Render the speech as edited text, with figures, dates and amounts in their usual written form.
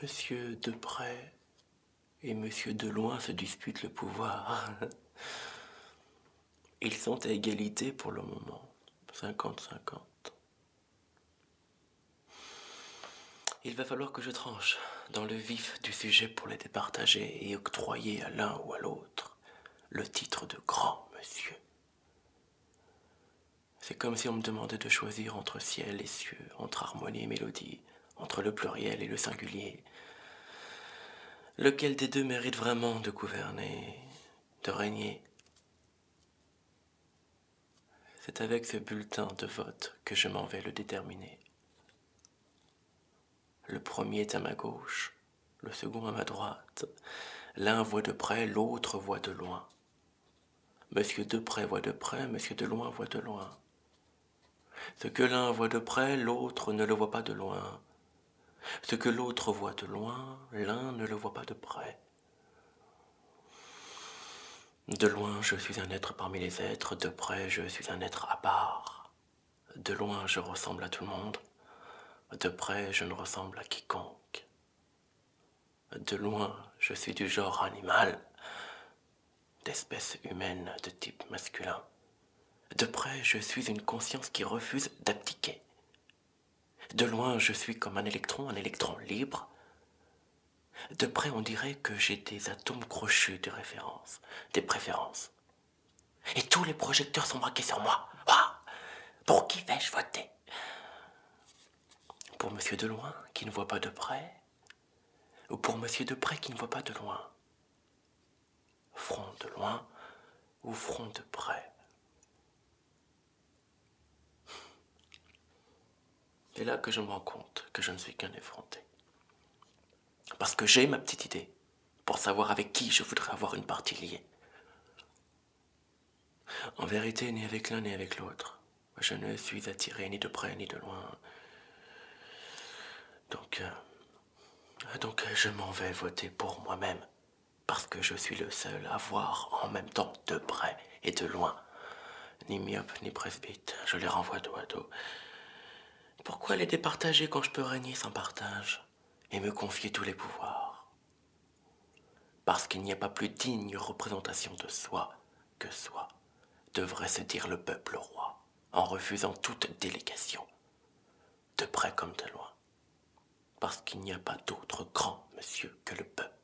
Monsieur de près et monsieur de loin se disputent le pouvoir. Ils sont à égalité pour le moment, 50-50. Il va falloir que je tranche dans le vif du sujet pour les départager et octroyer à l'un ou à l'autre le titre de grand monsieur. C'est comme si on me demandait de choisir entre ciel et cieux, entre harmonie et mélodie, entre le pluriel et le singulier. Lequel des deux mérite vraiment de gouverner, de régner? C'est avec ce bulletin de vote que je m'en vais le déterminer. Le premier est à ma gauche, le second à ma droite. L'un voit de près, l'autre voit de loin. Monsieur de près voit de près, monsieur de loin voit de loin. Ce que l'un voit de près, l'autre ne le voit pas de loin. Ce que l'autre voit de loin, l'un ne le voit pas de près. De loin, je suis un être parmi les êtres, de près, je suis un être à part. De loin, je ressemble à tout le monde, de près, je ne ressemble à quiconque. De loin, je suis du genre animal, d'espèce humaine de type masculin. De près, je suis une conscience qui refuse d'abdiquer. De loin, je suis comme un électron libre. De près, on dirait que j'ai des atomes crochus de référence, des préférences. Et tous les projecteurs sont braqués sur moi. Ah, pour qui vais-je voter? Pour monsieur de loin, qui ne voit pas de près, ou pour monsieur de près qui ne voit pas de loin? Front de loin ou front de près? C'est là que je me rends compte que je ne suis qu'un effronté. Parce que j'ai ma petite idée pour savoir avec qui je voudrais avoir une partie liée. En vérité, ni avec l'un ni avec l'autre, je ne suis attiré ni de près ni de loin. Donc je m'en vais voter pour moi-même, parce que je suis le seul à voir en même temps de près et de loin. Ni myope ni presbyte, je les renvoie dos à dos. Pourquoi les départager quand je peux régner sans partage et me confier tous les pouvoirs? Parce qu'il n'y a pas plus digne représentation de soi que soi, devrait se dire le peuple roi, en refusant toute délégation, de près comme de loin. Parce qu'il n'y a pas d'autre grand monsieur que le peuple.